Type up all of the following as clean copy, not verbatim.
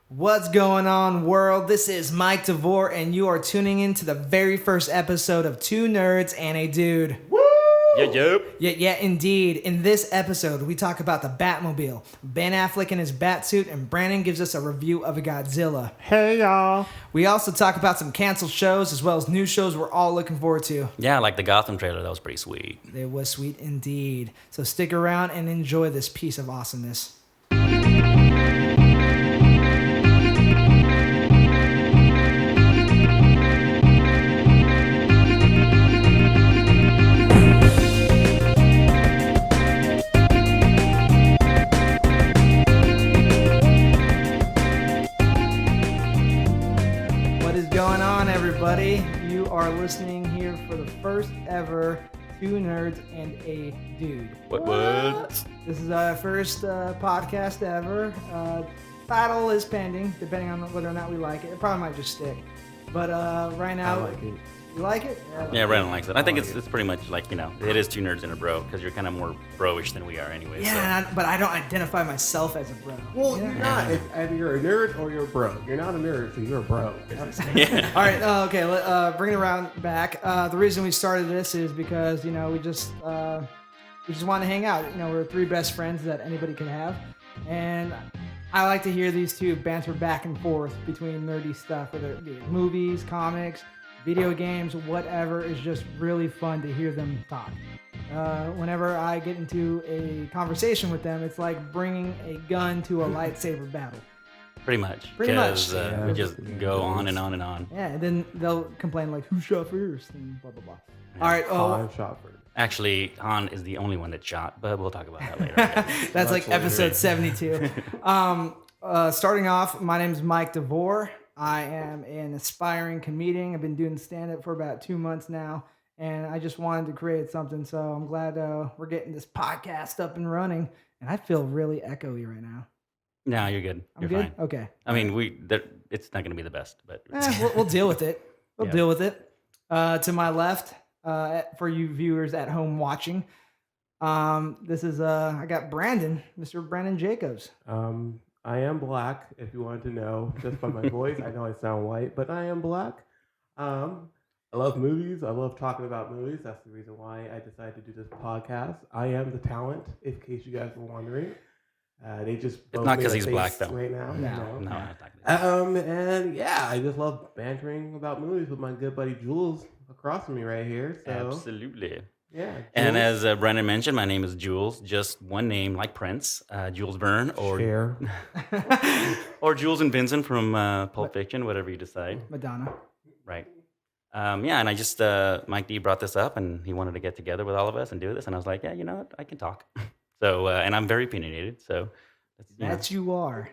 What's going on, world? This is Mike DeVore, and you are tuning in to the very first episode of Two Nerds and a Dude. Woo! Yep. Yeah, indeed. In this episode, we talk about the Batmobile, Ben Affleck in his batsuit, and Brandon gives us a review of a Godzilla. Hey, y'all. We also talk about some canceled shows as well as new shows we're all looking forward to. Yeah, like the Gotham trailer. That was pretty sweet. It was sweet indeed. So stick around and enjoy this piece of awesomeness. Everybody, you are listening here for the first ever Two Nerds and a Dude. What? This is our first podcast ever. Title is pending, depending on whether or not we like it. It probably might just stick. But right now, I like it. You like it? Yeah, Brandon likes it. I think it's pretty much like, it is Two Nerds and a Bro, because you're kind of more bro-ish than we are anyway. Yeah, so. But I don't identify myself as a bro. Well, you're not. It's either you're a nerd or you're a bro. You're not a nerd, so you're a bro. Yeah. All right, okay, bring it around back. The reason we started this is because, we just want to hang out. We're three best friends that anybody can have. And I like to hear these two banter back and forth between nerdy stuff, whether it be movies, comics, video games, whatever. Is just really fun to hear them talk. Whenever I get into a conversation with them, it's like bringing a gun to a lightsaber battle. Pretty much. We just go on and on and on. Yeah, and then they'll complain like, who shot first? And blah, blah, blah. Yeah. All right. Han shot first. Actually, Han is the only one that shot, but we'll talk about that later. That's like episode 72. Starting off, my name is Mike DeVore. I am an aspiring comedian. I've been doing stand-up for about 2 months now, and I just wanted to create something, so I'm glad we're getting this podcast up and running, and I feel really echoey right now. No, you're good. You're good? Fine. Okay. I mean, it's not going to be the best, but... We'll deal with it. We'll deal with it. To my left, for you viewers at home watching, this is, I got Brandon, Mr. Brandon Jacobs. I am black, if you wanted to know, just by my voice. I know I sound white, but I am black. I love movies. I love talking about movies. That's the reason why I decided to do this podcast. I am the talent, in case you guys were wondering. They just it's not because he's black, though. Right now. No. And yeah, I just love bantering about movies with my good buddy Jules across from me right here. So. Absolutely. Yeah. Jules. And as Brandon mentioned, my name is Jules. Just one name, like Prince, Jules Verne, or or Jules and Vincent from Pulp Fiction, whatever you decide. Madonna. Right. And I just Mike D brought this up, and he wanted to get together with all of us and do this, and I was like, yeah, you know what, I can talk. So, and I'm very opinionated, so. You are.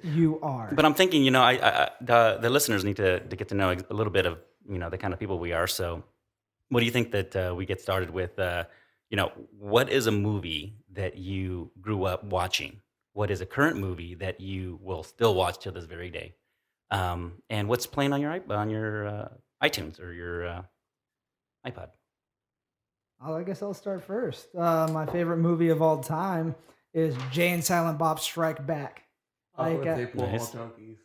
You are. But I'm thinking, the listeners need to get to know a little bit of, the kind of people we are. So, what do you think that we get started with? What is a movie that you grew up watching? What is a current movie that you will still watch till this very day? And what's playing on your iTunes or your iPod? I guess I'll start first. My favorite movie of all time is Jay and Silent Bob Strike Back. Nice.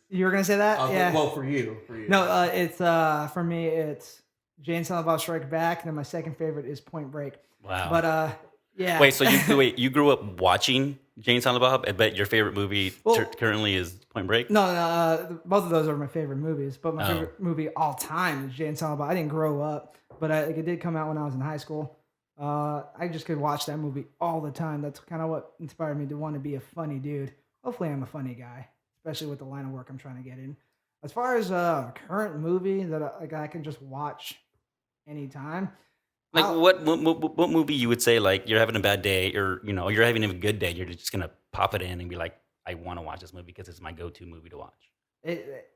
You were gonna say that? Yeah. Well, for you. No, it's for me. It's Jay and Silent Bob Strike Back, and then my second favorite is Point Break. Wow. But yeah. Wait, so you grew up watching Jay and Silent Bob, but your favorite movie currently is Point Break? No, both of those are my favorite movies. But my favorite movie all time is Jay and Silent Bob. I didn't grow up, but it did come out when I was in high school. I just could watch that movie all the time. That's kind of what inspired me to want to be a funny dude. Hopefully, I'm a funny guy, especially with the line of work I'm trying to get in. As far as a current movie that I can just watch anytime. Like what movie you would say, like, you're having a bad day, or you're having a good day, you're just gonna pop it in and be like, I want to watch this movie because it's my go-to movie to watch.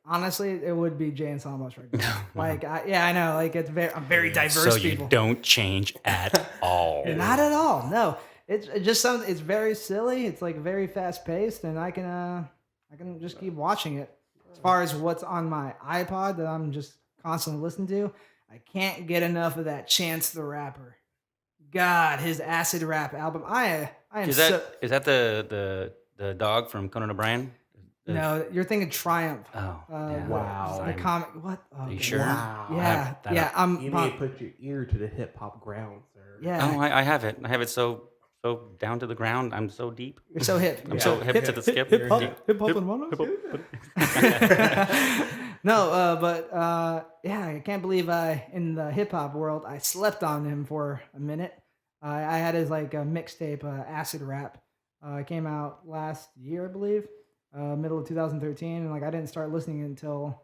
Honestly, it would be Jay and Silent Bob Strike Back. I know. Like, I'm very diverse. So you don't change at all. Not at all. No, it's just something. It's very silly. It's like very fast paced, and I can just keep watching it. As far as what's on my iPod that I'm just constantly listening to, I can't get enough of that Chance the Rapper. God, his acid rap album. I am. Is that the dog from Conan O'Brien? No, you're thinking Triumph. Oh, yeah. Wow. The comic. What? Oh, Are you God. sure? Wow. Yeah, that yeah. up. You need to put your ear to the hip hop ground, sir. Yeah. Oh, I have it. I have it so down to the ground. I'm so deep. You're so hip. I'm so hip to the skip. Hip hop, Deep. hip hop, and monos. No, but yeah, I can't believe in the hip hop world I slept on him for a minute. I had his like mixtape, Acid Rap. It came out last year, I believe, middle of 2013, and like I didn't start listening until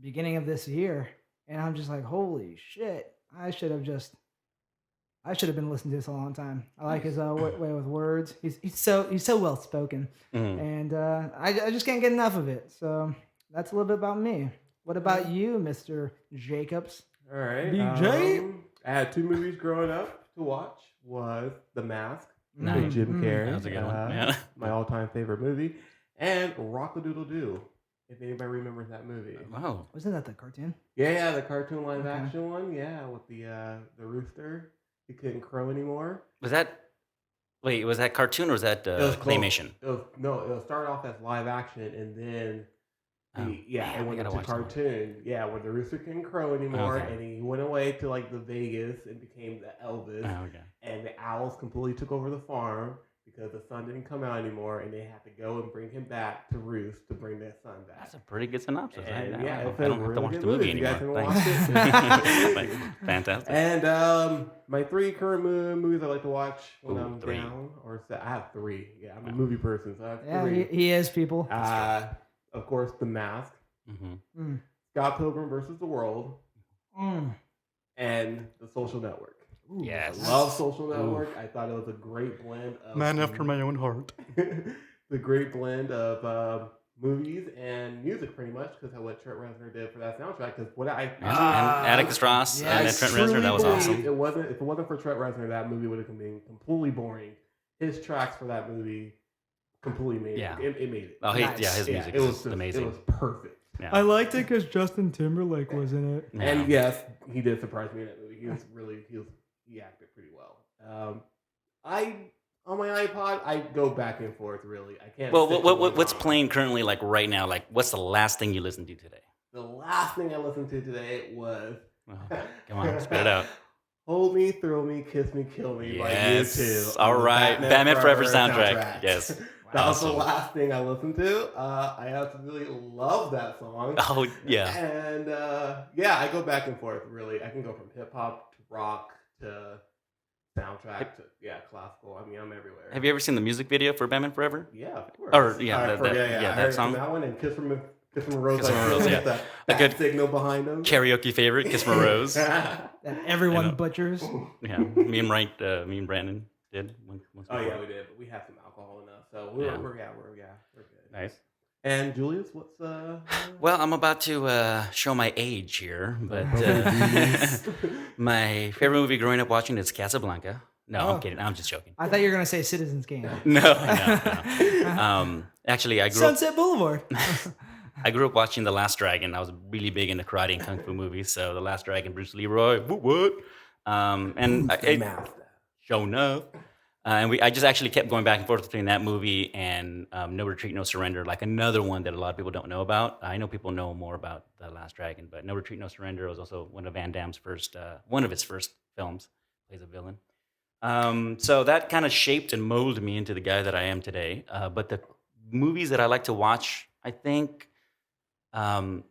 beginning of this year, and I'm just like, holy shit! I should have been listening to this a long time. I like his way with words. He's so well spoken, and I just can't get enough of it. So that's a little bit about me. What about you, Mr. Jacobs? All right. DJ? I had 2 movies growing up to watch. Was The Mask Nice. with Jim Carrey. That was a good one. Yeah. My all-time favorite movie. And Rock-a-Doodle-Doo, if anybody remembers that movie. Wow. Wasn't that the cartoon? Yeah, the cartoon live-action one. Yeah, with the rooster. He couldn't crow anymore. Was that cartoon or was that It was close. claymation? It started off as live-action, and then it went gotta into watch that one. cartoon. Yeah, where the rooster couldn't crow anymore, Okay. and he went away to like the Vegas and became the Elvis. Oh, okay. And the owls completely took over the farm because the sun didn't come out anymore, and they had to go and bring him back to roost to bring their son back. That's a pretty good synopsis. And, I it's don't a have to really watch good the movie You guys anymore. haven't Thanks. watched it? Fantastic. And my 3 current movies I like to watch when I'm 3. down or sad. I have 3. Yeah, I'm a movie person, so I have Yeah, 3. he is, people. Of course, The Mask, Mm-hmm. Scott Pilgrim versus the World, Mm. and The Social Network. Ooh, Yes. I love Social Network. I thought it was a great blend of Man after my own heart. the great blend of movies and music, pretty much, because of what Trent Reznor did for that soundtrack. Because what And Atticus Ross yeah, and I then Trent Reznor, that was truly awesome. believe if it wasn't for Trent Reznor, that movie would have been completely boring. His tracks for that movie completely made Yeah. it made it. Oh, Nice. his Yeah, music it was is just- amazing. It was perfect. Yeah. I liked it because Justin Timberlake was in it. Yeah. And yes, he did surprise me in that movie. He acted pretty well. On my iPod, I go back and forth. Really, I can't. Well, stick to one what's genre. playing currently, like right now? Like, what's the last thing you listened to today? The last thing I listened to today was Oh, come on, spit it out. "Hold Me, Thrill Me, Kiss Me, Kill Me" by Yes. U2. All on the right. Batman Forever soundtrack. Yes. That was the Awesome. last thing I listened to. I absolutely love that song. Oh, yeah. And I go back and forth, really. I can go from hip hop to rock to soundtrack to classical. I mean, I'm everywhere. Have you ever seen the music video for Batman Forever? Yeah, of course. Or, yeah, I that- heard that song. That one and Kiss from a Rose. Kiss from a Rose, yeah. That A good signal behind them. Karaoke favorite, Kiss from a Rose. That everyone You know. butchers. Yeah, me and Brandon did. Once Oh before. yeah, we did. But we have some alcohol enough, so we're good. Nice. And Julius, what's Well, I'm about to show my age here, but my favorite movie growing up watching is Casablanca. No, Oh. I'm kidding. I'm just joking. I thought you were gonna say Citizens Kane. No. Actually, I grew up. Sunset Boulevard. I grew up watching The Last Dragon. I was really big into karate and kung fu movies. So The Last Dragon, Bruce Leroy, what? And show enough. And I just actually kept going back and forth between that movie and No Retreat, No Surrender, like another one that a lot of people don't know about. I know people know more about The Last Dragon, but No Retreat, No Surrender was also one of Van Damme's one of his first films. Plays a villain. So that kind of shaped and molded me into the guy that I am today. But the movies that I like to watch, I think one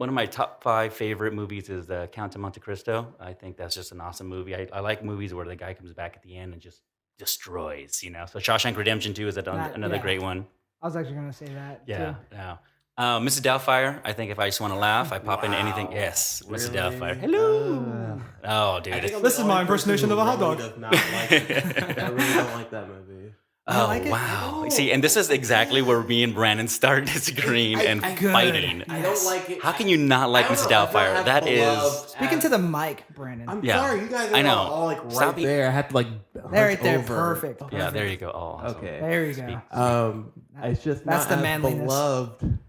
of my top 5 favorite movies is Count of Monte Cristo. I think that's just an awesome movie. I like movies where the guy comes back at the end and just destroys, you know. So Shawshank Redemption 2 is another great one. I was actually gonna say that. Yeah, Too. yeah. Mrs. Doubtfire, I think if I just want to laugh, I pop into anything. Yes, Mrs. Really? Doubtfire. Hello. Oh, dude. This is my impersonation of a hot dog. Does not like it. I really don't like that movie. Oh, like it? wow. Oh. See, and this is exactly where me and Brandon start disagreeing and fighting. I don't like it. How can you not like Mrs. Doubtfire? That is... Speaking to the mic, Brandon. I'm Yeah. sorry, you guys are I know. all like right Stop being- there. I have to like There, right hunch there, over. perfect. Yeah, there you go. Oh, awesome. Okay. There you go. It's just That's not the as manliness. beloved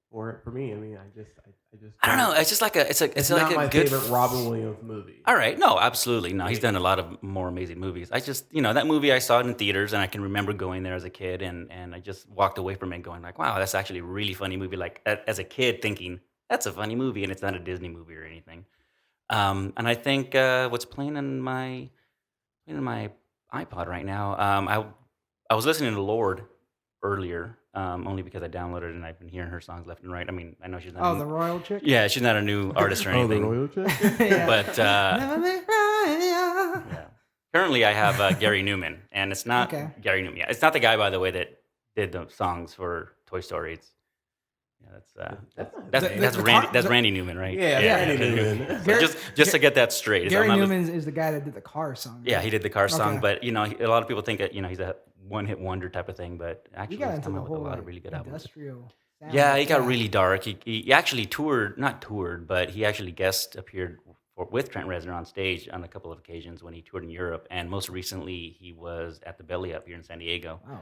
for me. I mean, I I don't know. It's just like it's not like a my good favorite Robin Williams movie. All right, no, absolutely no. He's done a lot of more amazing movies. I just that movie I saw it in theaters, and I can remember going there as a kid, and I just walked away from it going like, wow, that's actually a really funny movie. Like as a kid thinking that's a funny movie, and it's not a Disney movie or anything. And I think what's playing in my iPod right now. I was listening to Lord earlier, only because I downloaded it and I've been hearing her songs left and right. I mean, I know she's not. Oh, the royal chick. Yeah, she's not a new artist or Oh, the anything. Royal Chick? Yeah. But yeah. Currently, I have Gary Newman, and it's not Okay. Gary Newman. Yeah, it's not the guy, by the way, that did the songs for Toy Story. It's that's the Randy. car- That's the- Randy Newman, right? Yeah, Randy Newman. So just to get that straight, Gary I'm not- Newman is the guy that did the car song. Yeah, he did the car song, Okay. but a lot of people think that he's a one-hit wonder type of thing, but He actually got he's into come the out with a whole lot of really good albums. industrial. sound Yeah, like he got that. really dark. He actually not toured, but he actually guest appeared with Trent Reznor on stage on a couple of occasions when he toured in Europe, and most recently he was at the Belly Up here in San Diego. Oh,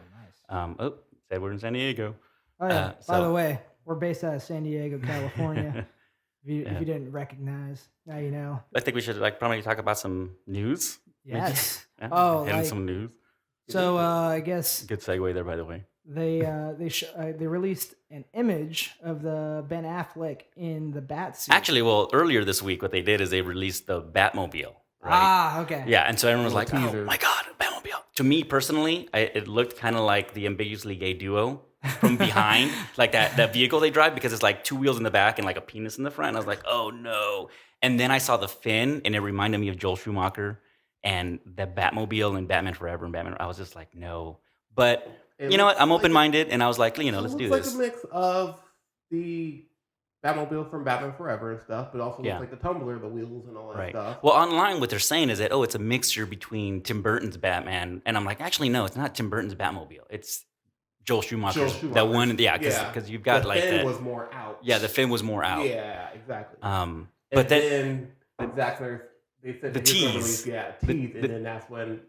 nice. Said we're in San Diego. Oh yeah. By so- the way, we're based out of San Diego, California. If you Yeah. didn't recognize, now you know. I think we should probably talk about some news. maybe? Yes. Yeah, Oh, and like- some news. So I guess Good segue there, by the way. they released an image of the Ben Affleck in the batsuit. Actually, well, earlier this week, what they did is they released the Batmobile. Right? Ah, okay. Yeah, and so everyone was like, Little "Oh teaser. my god, Batmobile!" To me personally, it looked kind of like the ambiguously gay duo from behind, like that vehicle they drive, because it's like two wheels in the back and like a penis in the front. And I was like, "Oh no!" And then I saw the fin, and it reminded me of Joel Schumacher and the Batmobile and Batman Forever and Batman. I was just like, "No," but It you know what? looks I'm like open minded, and I was like, It let's do looks this. like a mix of the Batmobile from Batman Forever and stuff, but also Yeah. looks like the tumbler, the wheels, and all that Right. stuff. Well, online, what they're saying is that it's a mixture between Tim Burton's Batman, and I'm like, actually, no, it's not Tim Burton's Batmobile. It's Joel Schumacher's. That one, yeah, because you've got the like fin that. was more out. Yeah, the fin was more out. Yeah, exactly. But and then then Zack Snyder, they said The that he was gonna tease. release, tease, and then that's when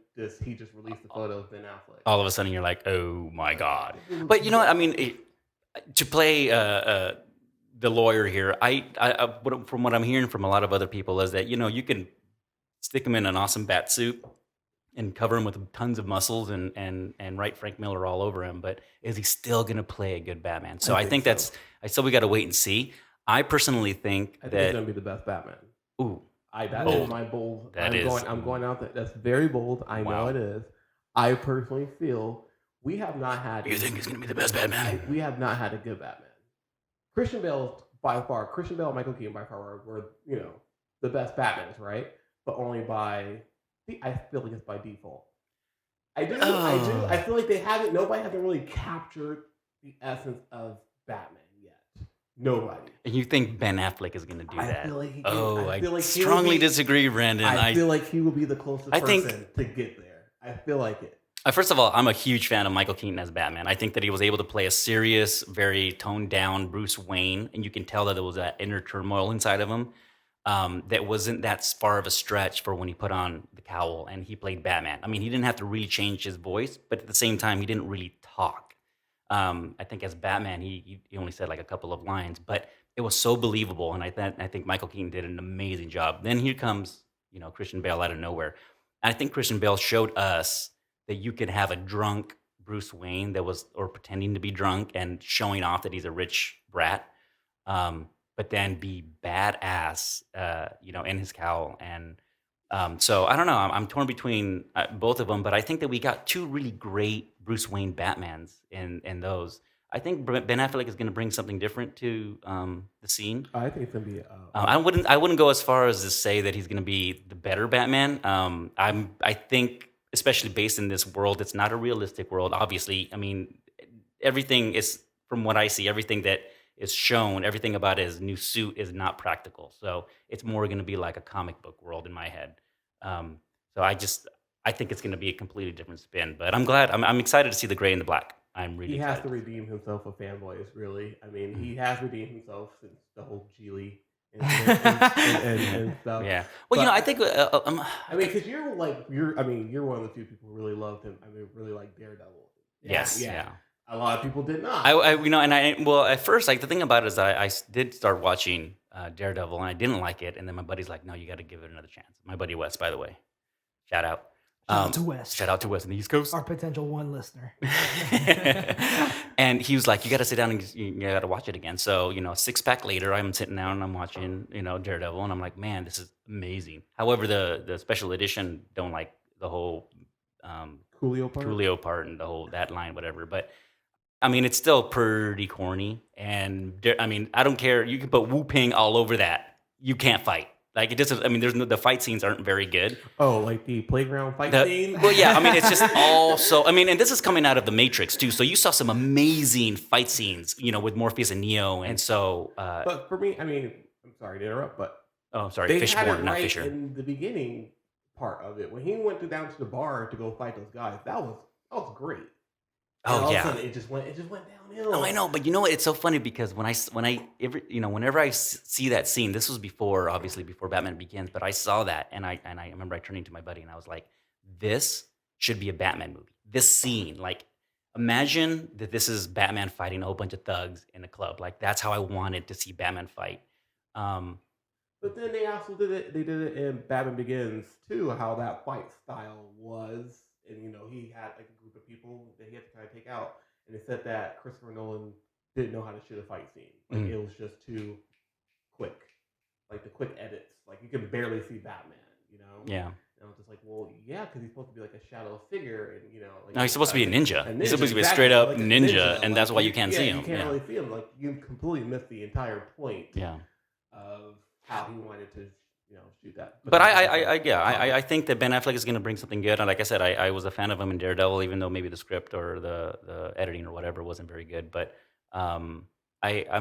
he just released the photo of Ben Affleck. all of a sudden, you're like, oh my god. But you know what? I mean, to play the lawyer here, from what I'm hearing from a lot of other people is that you can stick him in an awesome bat suit and cover him with tons of muscles and write Frank Miller all over him, but is he still going to play a good Batman? So I think so. I still we got to wait and see. I personally think I think that it's gonna be the best Batman. ooh, That Bold. is my bold. That is- I'm going out there. That's very bold. I Wow. know it is. I personally feel we have not had. you think he's going to be the best Batman? We have not had a good Batman. Christian Bale, and Michael Keaton by far were the best Batmans, right? But only by. I feel like it's by default. I do. I feel like nobody hasn't really captured the essence of Batman yet. Nobody. And you think Ben Affleck is going to do I that? feel like he can- Oh, I feel like he strongly will be- disagree, Brandon. I feel like he will be the closest I think- person to get there. I feel like it. First of all, I'm a huge fan of Michael Keaton as Batman. I think that he was able to play a serious, very toned down Bruce Wayne, and you can tell that there was that inner turmoil inside of him that wasn't that far of a stretch for when he put on the cowl and he played Batman. I mean, he didn't have to really change his voice, but at the same time, he didn't really talk. I think as Batman, he only said like a couple of lines, but it was so believable, and I think Michael Keaton did an amazing job. Then here comes Christian Bale out of nowhere. And I think Christian Bale showed us that you could have a drunk Bruce Wayne or pretending to be drunk and showing off that he's a rich brat, but then be badass, in his cowl. And so I don't know. I'm torn between both of them, but I think that we got two really great Bruce Wayne Batmans in those. I think Ben Affleck is going to bring something different to the scene. I think it's gonna be. I wouldn't go as far as to say that he's going to be the better Batman. I think, especially based in this world, it's not a realistic world. Obviously, I mean, everything is, from what I see, everything that is shown, everything about his new suit is not practical. So it's more going to be like a comic book world in my head. So I think it's going to be a completely different spin. But I'm excited to see the gray and the black. I'm really He has excited. to redeem himself with fanboys. Really, I mean, he has redeemed himself since the whole Geely and stuff. Yeah. Well, But- I think I mean, because you're one of the few people who really loved him. I mean, really like Daredevil. yes, yeah. A lot of people did not. At first, like the thing about it is that I did start watching Daredevil, and I didn't like it, and then my buddy's like, "No, you got to give it another chance." My buddy Wes, by the way, shout out. Shout out to Wes. Shout out to Wes on the East Coast. Our potential one listener. And he was like, "You got to sit down and you got to watch it again." So, 6-pack later, I'm sitting down and I'm watching, Daredevil, and I'm like, "Man, this is amazing." However, the special edition don't like the whole Coolio part and the whole that line, whatever. But I mean, it's still pretty corny, and I don't care. You can put Wu Ping all over that. You can't fight. Like it doesn't. I mean, the fight scenes aren't very good. Oh, like the playground fight scene. Well, yeah. I mean, it's just all so. I mean, and this is coming out of the Matrix too. So you saw some amazing fight scenes, with Morpheus and Neo, and so. But for me, I mean, I'm sorry to interrupt, but sorry, they Fishborn, had it not right Fisher. in the beginning part of it when he went down to the bar to go fight those guys. That was great. And all of a sudden, it just went downhill. No, I know, but you know what? It's so funny because whenever I see that scene, this was obviously before Batman Begins, but I saw that and I remember I turning to my buddy and I was like, "This should be a Batman movie. This scene, like, imagine that this is Batman fighting a whole bunch of thugs in a club. Like, that's how I wanted to see Batman fight." But then they also did it. They did it in Batman Begins too. How that fight style was, and he had like a group of people that he had to kind of take out. And they said that Christopher Nolan didn't know how to shoot a fight scene. Like it was just too quick, like the quick edits. Like you can barely see Batman. Yeah. And I was just like, well, yeah, because he's supposed to be like a shadow figure, and like no, he's supposed to be a ninja. He's supposed to be a straight up like ninja, and that's why you can't see You him. can't really see him. Like you completely missed the entire point. Yeah. Of how he wanted to, shoot that. But I think that Ben Affleck is going to bring something good. And like I said, I was a fan of him in Daredevil, even though maybe the script or the editing or whatever wasn't very good. But I'm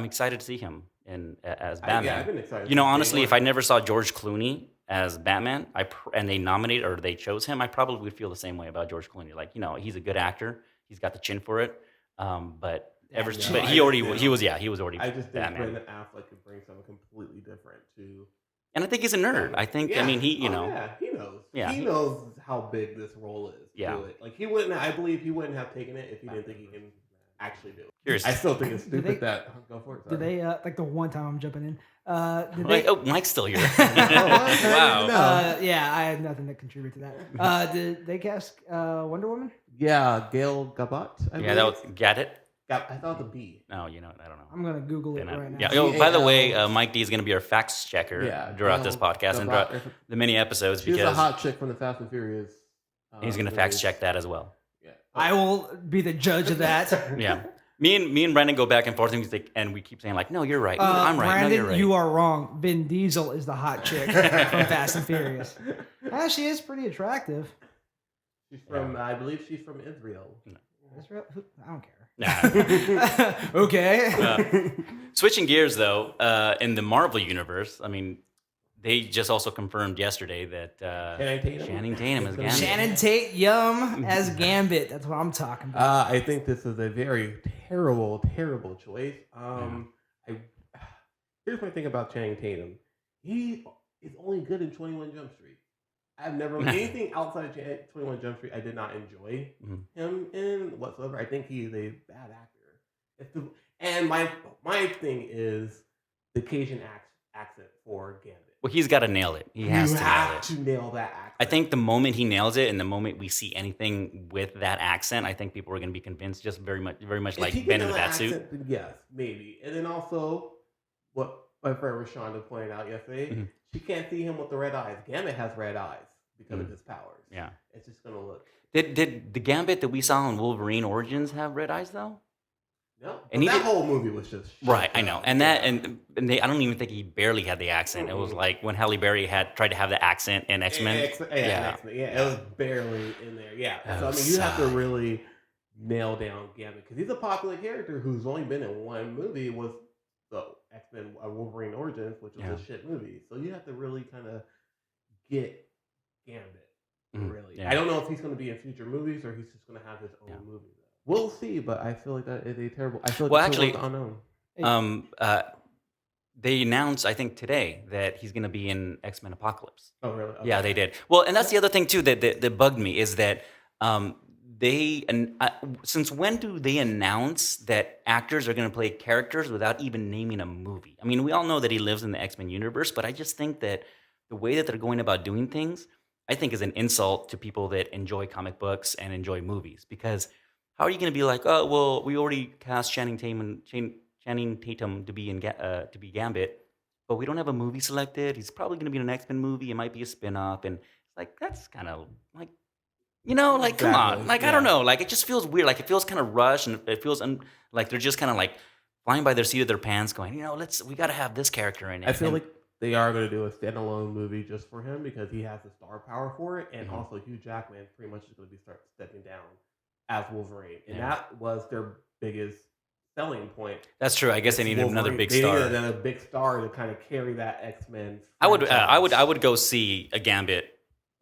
excited to see him as Batman. I've been excited. Honestly, if I never saw George Clooney as Batman, and they nominated or they chose him, I probably would feel the same way about George Clooney. Like, he's a good actor. He's got the chin for it. But he was already I just think Batman. Brendan Affleck could bring something completely different to. And I think he's a nerd. I think. Yeah. I mean, he he knows. Yeah. He knows how big this role is. Yeah. Do it. Like he wouldn't. I believe he wouldn't have taken it if he didn't think he can actually do it. Curious. I still think it's stupid that. Go for it. Did they like the one time I'm jumping in? Mike's still here. Wow. Yeah, I had nothing to contribute to that. Did they cast Wonder Woman? Yeah, Gail Gadot. That was Gadot. I thought the B. No, I don't know. I'm gonna Google it right now. Yeah. Oh, by the way, Mike D is going to be our facts checker throughout this podcast and throughout the many episodes She's because a hot chick from the Fast and Furious. He's going to fact check that as well. Yeah. I will be the judge of that. Yeah. Me and Brandon go back and forth, and we keep saying like, "No, you're right. No, I'm right. Brandon, no, you're right." You are wrong. Vin Diesel is the hot chick from Fast and Furious. She is pretty attractive. She's from, I believe she's from Israel. Israel? I don't care. Nah. Okay. Switching gears though, in the Marvel universe, I mean, they just also confirmed yesterday that Channing Tatum is Gambit. Shannon Tatum as Gambit. That's what I'm talking about. I think this is a very terrible, terrible choice. Here's my thing about Channing Tatum. He is only good in 21 Jump Street. I've never anything outside of 21 Jump Street. I did not enjoy him in whatsoever. I think he is a bad actor. And my thing is the Cajun accent for Gambit. Well, he's got to nail it. He has to nail that accent. I think the moment he nails it, and the moment we see anything with that accent, I think people are going to be convinced. Just very much like Ben in the Batsuit. Yes, maybe. And then also, what my friend Rashonda pointed out yesterday, she can't see him with the red eyes. Gambit has red eyes because of his powers. Yeah, it's just gonna look. Did the Gambit that we saw in Wolverine Origins have red eyes though? No, and that whole movie was just right. I know, and that and they. I don't even think he barely had the accent. It was like when Halle Berry tried to have the accent in X-Men. It was barely in there. Yeah, so I mean, you have to really nail down Gambit because he's a popular character who's only been in one movie. Was the X-Men Wolverine Origins, which was a shit movie. So you have to really kind of get Gambit. Really, I don't know if he's going to be in future movies or he's just going to have his own movie. We'll see, but I feel like that is a terrible. I feel like it's unknown. They announced, I think today, that he's going to be in X-Men Apocalypse. Oh, really? Okay. Yeah, they did. Well, and that's the other thing too that bugged me is that since when do they announce that actors are going to play characters without even naming a movie? I mean, we all know that he lives in the X-Men universe, but I just think that the way that they're going about doing things, I think is an insult to people that enjoy comic books and enjoy movies. Because how are you going to be like, oh, well, we already cast Channing Tatum to be Gambit, but we don't have a movie selected. He's probably going to be in an X-Men movie. It might be a spin-off. And it's like, that's kind of like, like, come on. Like, I don't know. Like, it just feels weird. Like, it feels kind of rushed, and it feels like they're just kind of like flying by their seat of their pants going, we got to have this character in it. I feel like they are going to do a standalone movie just for him because he has the star power for it. And also Hugh Jackman pretty much is going to be stepping down as Wolverine. And that was their biggest selling point. That's true. I guess they needed another big star. They needed another big star to kind of carry that X-Men franchise. I would go see a Gambit.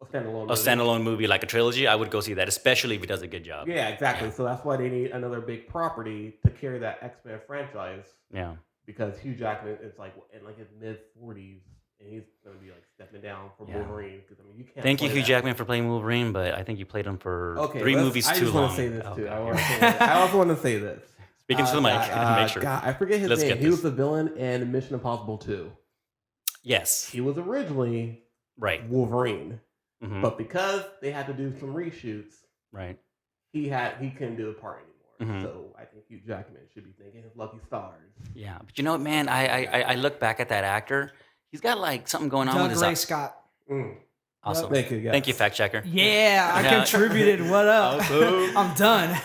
A standalone movie, like a trilogy. I would go see that, especially if he does a good job. Yeah, exactly. Yeah. So that's why they need another big property to carry that X-Men franchise. Yeah. Because Hugh Jackman is like in like his mid-40s, and he's going to be like stepping down for Wolverine. Because you can't. Thank you, Hugh Jackman, for playing Wolverine, but I think you played him for 3 movies too long. I just want to say this too. I also want to say this. Speaking to the mic, make sure. God, I forget his name. He was the villain in Mission Impossible 2. Yes. He was originally Wolverine. Mm-hmm. But because they had to do some reshoots, he couldn't do the part anymore. Mm-hmm. So I think Hugh Jackman should be thanking his lucky stars. Yeah, but man, I look back at that actor. He's got like something going on with his Ray Scott. Awesome. Thank you, fact checker. Yeah, I contributed. What up? I'm done.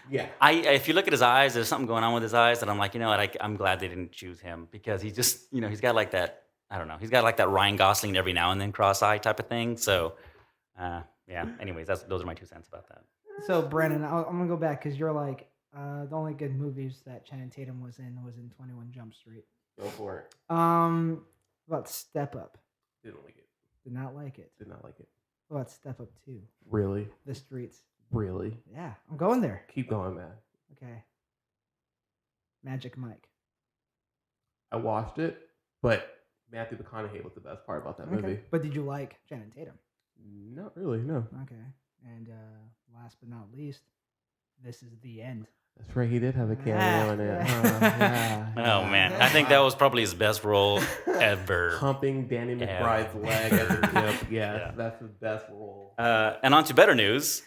Yeah. If you look at his eyes, there's something going on with his eyes that I'm like, I'm glad they didn't choose him because he just, he's got like that. I don't know. He's got like that Ryan Gosling every now and then cross-eye type of thing. So, anyways, those are my 2 cents about that. So, Brandon, I'm going to go back because you're like, the only good movies that Channing Tatum was in 21 Jump Street. Go for it. About Step Up? Didn't like it. Did not like it. Did not like it. What about Step Up 2? Really? The Streets. Really? Yeah, I'm going there. Keep going, man. Okay. Magic Mike. I watched it, but Matthew McConaughey was the best part about that movie. But did you like Channing Tatum? Not really, no. Okay. And last but not least, This Is the End. That's right, he did have a cameo in it. Oh, man. I think that was probably his best role ever. Humping Danny McBride's leg. That's his best role. And on to better news.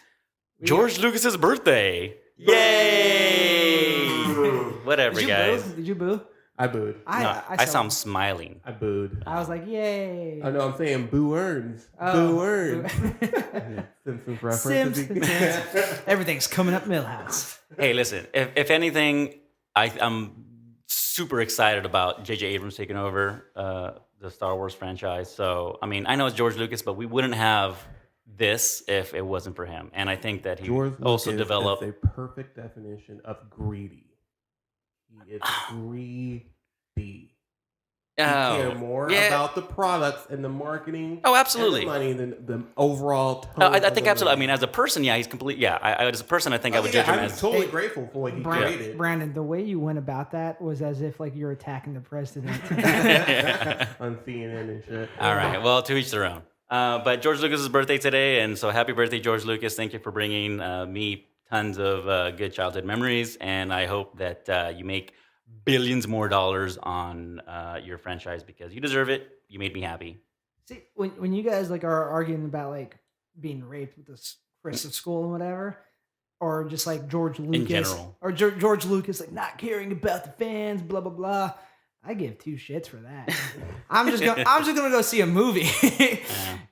George Lucas's birthday. Yay! Whatever, guys. Did you boo? I booed. I saw him smiling. I booed. I was like, yay. Oh, no, I'm saying boo earns. Boo earns. Simpsons reference. Everything's coming up Millhouse. Hey, listen, if anything, I'm super excited about J.J. Abrams taking over the Star Wars franchise. So, I mean, I know it's George Lucas, but we wouldn't have this if it wasn't for him. And I think that he also developed a perfect definition of greedy. He is greedy. He care more about the products and the marketing. Oh, absolutely. And the money than the overall tone. I think absolutely. I mean, as a person, he's complete. Yeah, as a person, I think I would judge him as. I'm totally grateful for what he created. Brandon, the way you went about that was as if like you're attacking the president. On CNN and shit. All right. Well, to each their own. But George Lucas's birthday today, and so happy birthday, George Lucas. Thank you for bringing me tons of good childhood memories, and I hope that you make billions more dollars on your franchise because you deserve it. You made me happy. See, when you guys like are arguing about like being raped with this Chris at school and whatever, or just like George Lucas in general, or George Lucas like not caring about the fans, blah blah blah. I give 2 shits for that. I'm just gonna go see a movie.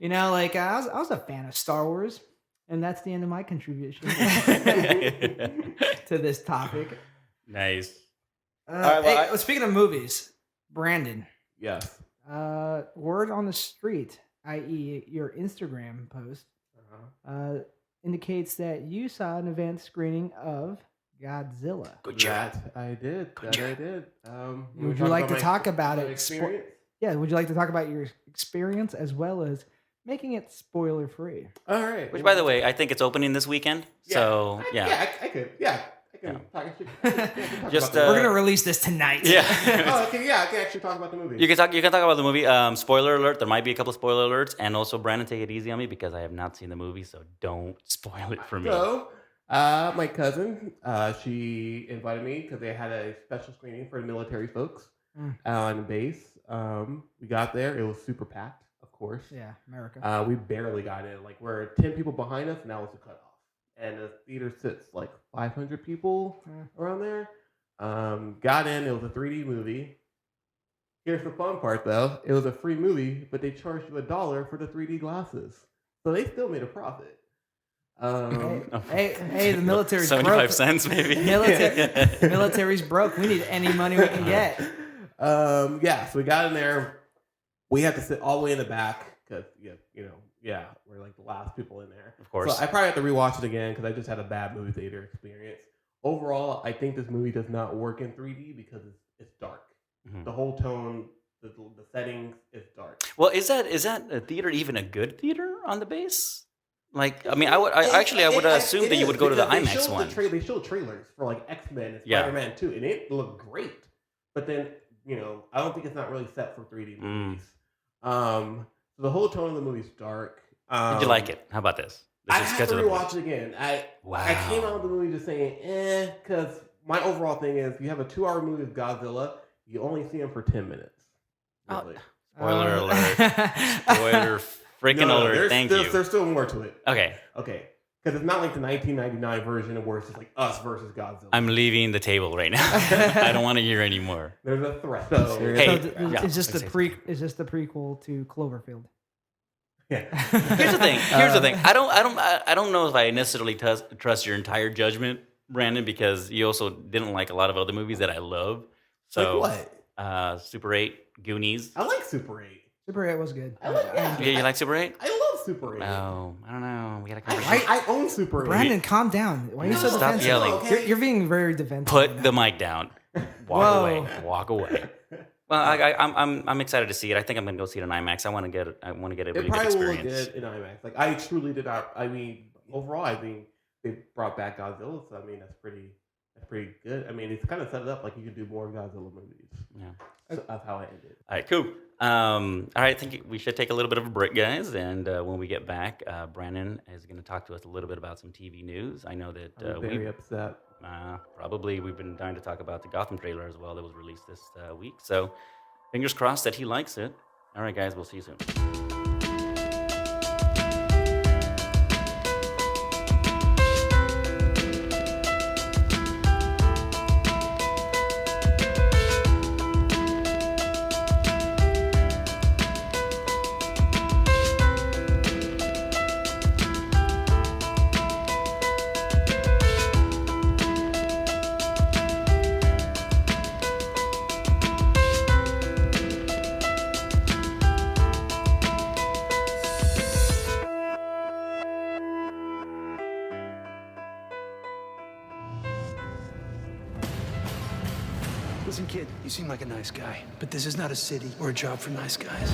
Like I was a fan of Star Wars, and that's the end of my contribution to this topic. Nice. Speaking of movies, Brandon. Yes. Word on the street, i.e., your Instagram post, indicates that you saw an advanced screening of Godzilla. Good job. I did. I did. Would you like to talk about it? Experience? Would you like to talk about your experience as well as making it spoiler free? All right. Which, by the way, I think it's opening this weekend. Yeah. So, I could. Yeah, I Just We're gonna release this tonight. yeah. I can actually talk about the movie. You can talk about the movie. Spoiler alert. There might be a couple spoiler alerts, and also Brandon, take it easy on me because I have not seen the movie, so don't spoil it for me. So, my cousin, she invited me because they had a special screening for the military folks on base. We got there. It was super packed, of course. Yeah, America. We barely got in. Like, we're 10 people behind us, and that was the cutoff. And the theater sits like 500 people around there. Got in. It was a 3D movie. Here's the fun part, though. It was a free movie, but they charged you $1 for the 3D glasses. So they still made a profit. Hey, the military's 75 broke. cents, maybe. Military's broke. We need any money we can get. So we got in there. We had to sit all the way in the back because, we're like the last people in there. Of course. So I probably have to rewatch it again because I just had a bad movie theater experience. Overall, I think this movie does not work in 3D because it's dark. Mm-hmm. The whole tone, the settings, is dark. Well, is that a theater even a good theater on the base? Like, I mean, I would assume that you would go to the IMAX one. They showed trailers for like X-Men and Spider-Man 2, and it looked great. But then, I don't think it's not really set for 3D movies. So the whole tone of the movie is dark. Did you like it? How about this? I have to rewatch it again. I came out of the movie just saying, because my overall thing is, you have a 2-hour movie with Godzilla, you only see him for 10 minutes. Really. Spoiler alert. Spoiler freaking alert. Thank you. There's still more to it. Okay. Because it's not like the 1999 version where it's just like us versus Godzilla. I'm leaving the table right now. I don't want to hear anymore. There's a threat. Is this the prequel to Cloverfield? Yeah. Here's the thing. I don't know if I necessarily trust your entire judgment, Brandon, because you also didn't like a lot of other movies that I love. So like what? Super 8, Goonies. I like Super 8. Super 8 was good. You like Super 8? I love Super 8. Oh, I don't know. We got to come. I own Super 8. Brandon, calm down. Why are you so defensive? Stop yelling. Okay. You're being very defensive. Put the mic down. Walk away. Well, I'm excited to see it. I think I'm gonna go see it in IMAX. I want to get a really good experience. It probably will look good in IMAX. Like, I truly did not. I mean, overall, I think they brought back Godzilla, so I mean that's pretty good. I mean, it's kind of set it up like you could do more Godzilla movies. Yeah, so that's how I ended. All right, cool. All right, I think we should take a little bit of a break, guys, and when we get back, Brandon is going to talk to us a little bit about some TV news. I know that I'm very upset. Probably we've been trying to talk about the Gotham trailer as well that was released this week. So fingers crossed that he likes it. All right, guys, we'll see you soon. Listen, kid, you seem like a nice guy, but this is not a city or a job for nice guys.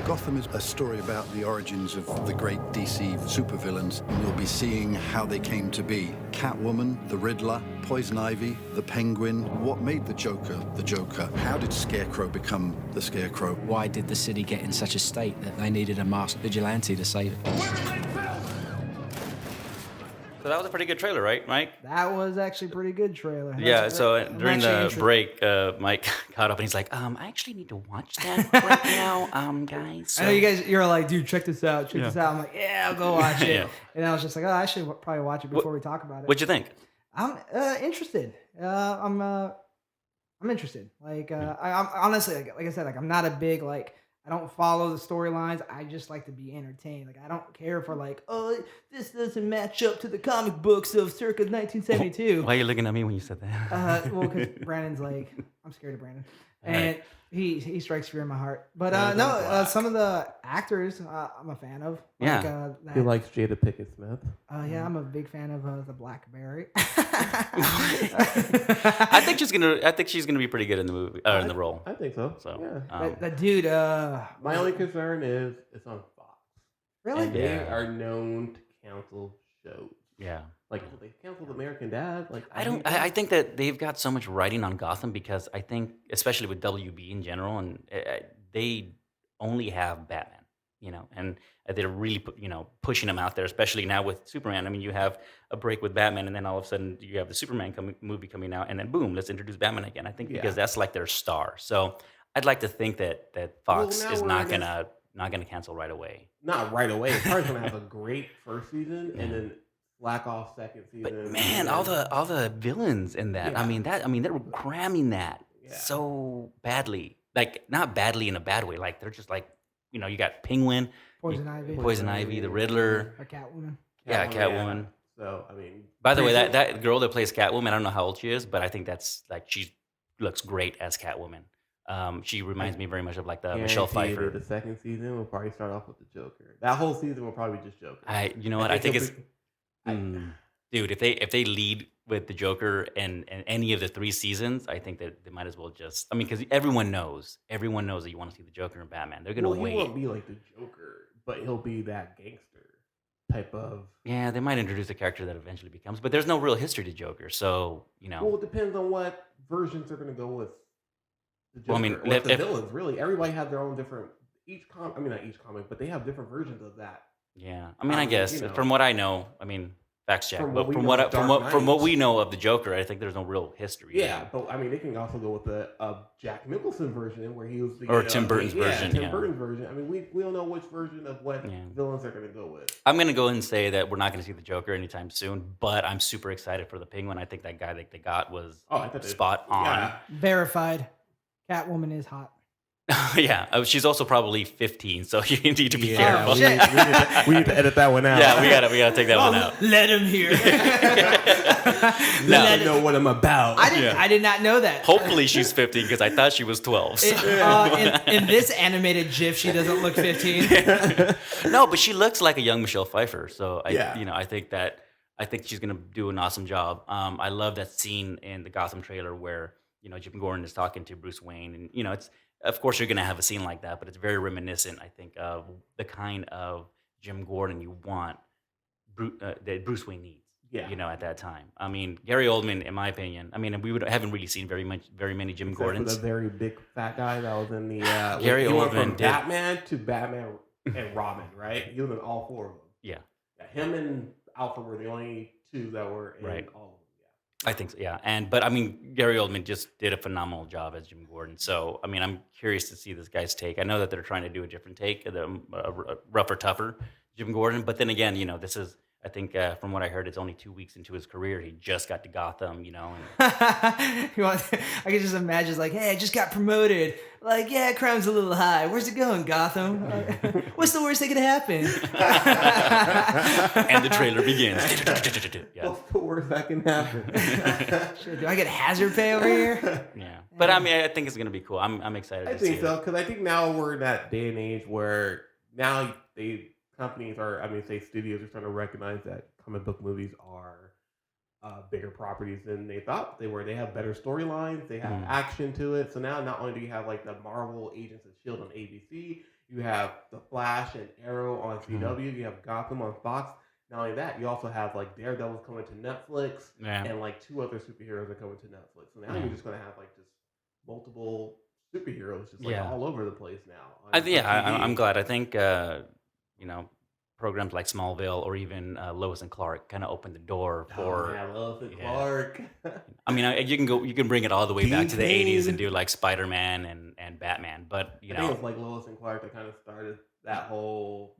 Gotham is a story about the origins of the great DC supervillains. We'll be seeing how they came to be. Catwoman, the Riddler, Poison Ivy, the Penguin. What made the Joker the Joker? How did Scarecrow become the Scarecrow? Why did the city get in such a state that they needed a masked vigilante to save it? So that was a pretty good trailer, right, Mike? That was actually a pretty good trailer. Yeah, so during the break, Mike caught up and he's like, I actually need to watch that right now, guys. So. I know you're like, dude, check this out. Check this out. I'm like, yeah, I'll go watch it. And I was just like, I should probably watch it before we talk about it. What'd you think? I'm interested. I'm interested. Like, I'm honestly, like I said, like I'm not a big, like, I don't follow the storylines. I just like to be entertained. Like, I don't care for like, oh, this doesn't match up to the comic books of circa 1972. Why are you looking at me when you said that? Well, because Brandon's like, I'm scared of Brandon. And he strikes fear in my heart. But some of the actors I'm a fan of. Yeah. He likes Jada Pinkett Smith. Yeah, I'm a big fan of the Blackberry. I think she's gonna be pretty good in the movie in the role. I think so. So yeah. That dude. My only concern is it's on Fox. Really? And they are known to cancel shows. Yeah. Like, oh, they canceled American Dad. Like, I don't. I think that they've got so much writing on Gotham because I think, especially with WB in general, and they only have Batman, and they're really, pushing him out there, especially now with Superman. I mean, you have a break with Batman, and then all of a sudden you have the Superman movie coming out, and then boom, let's introduce Batman again. I think because that's like their star. So I'd like to think that Fox is not gonna cancel right away. Not right away. It's probably gonna have a great first season, and then slack off second season. But man, all the villains in that. Yeah. They were cramming that so badly. Like not badly in a bad way. Like they're just like, you got Penguin, Poison Ivy, the Riddler, or Catwoman. Yeah, Catwoman. So I mean, by the way, that girl that plays Catwoman, I don't know how old she is, but I think that's like she looks great as Catwoman. She reminds me very much of like the Michelle Pfeiffer. The second season will probably start off with the Joker. That whole season will probably be just Joker. You know what? I think it's. Dude, if they lead with the Joker and any of the 3 seasons, I think that they might as well just. I mean, because everyone knows that you want to see the Joker and Batman. They're gonna wait. He won't be like the Joker, but he'll be that gangster type of. Yeah, they might introduce a character that eventually becomes, but there's no real history to Joker, so Well, it depends on what versions they're gonna go with. The Joker. Well, I mean, the villains really. Everybody has their own different. Not each comic, but they have different versions of that. Yeah, I mean, I guess from what I know, I mean. Facts check. But from what we know of the Joker, I think there's no real history. Yeah, but I mean, they can also go with the Jack Nicholson version where he was the Tim Burton's version. Tim Burton's version. I mean, we don't know which version of what villains they're going to go with. I'm going to go and say that we're not going to see the Joker anytime soon, but I'm super excited for the Penguin. I think that guy that they got was spot on. Yeah. Verified. Catwoman is hot. Yeah, she's also probably 15, so you need to be careful. We need to edit that one out. Yeah, we gotta take that one out. Let him hear. Let him know what I'm about. I did not know that. Hopefully she's 15 because I thought she was 12. So. In this animated GIF, she doesn't look 15. No, but she looks like a young Michelle Pfeiffer. So I think she's gonna do an awesome job. I love that scene in the Gotham trailer where Jim Gordon is talking to Bruce Wayne, and it's. Of course, you're going to have a scene like that, but it's very reminiscent, I think, of the kind of Jim Gordon you want that Bruce Wayne needs. At that time. I mean, Gary Oldman, in my opinion. I mean, haven't really seen very many Jim Except Gordons. For the very big fat guy that was in the Gary Oldman went from did Batman to Batman and Robin, right? He was in all 4 of them. Yeah. Him and Alfred were the only 2 that were in all of them. I think so, yeah. But I mean, Gary Oldman just did a phenomenal job as Jim Gordon. So, I mean, I'm curious to see this guy's take. I know that they're trying to do a different take, rougher, tougher Jim Gordon. But then again, this is, I think, from what I heard, it's only 2 weeks into his career. He just got to Gotham, And I can just imagine, like, hey, I just got promoted. Like, yeah, crime's a little high. Where's it going, Gotham? What's the worst that could happen? And the trailer begins. Yeah. What's the worst that can happen? Shit, do I get hazard pay over here? Yeah. But I mean, I think it's going to be cool. I'm excited to see it. I think so, because I think now we're in that day and age where now companies are, say studios are starting to recognize that comic book movies are bigger properties than they thought they were. They have better storylines. They have action to it. So now not only do you have like the Marvel Agents of S.H.I.E.L.D. on ABC, you have The Flash and Arrow on CW, you have Gotham on Fox. Not only that, you also have like Daredevil's coming to Netflix and like 2 other superheroes are coming to Netflix. So now you're just going to have like just multiple superheroes just like all over the place now. I'm glad. I think, programs like Smallville or even Lois and Clark kind of opened the door for Lois and Clark. I mean, you can bring it all the way back to the 80s and do like Spider-Man and Batman, but I think it's like Lois and Clark that kind of started that whole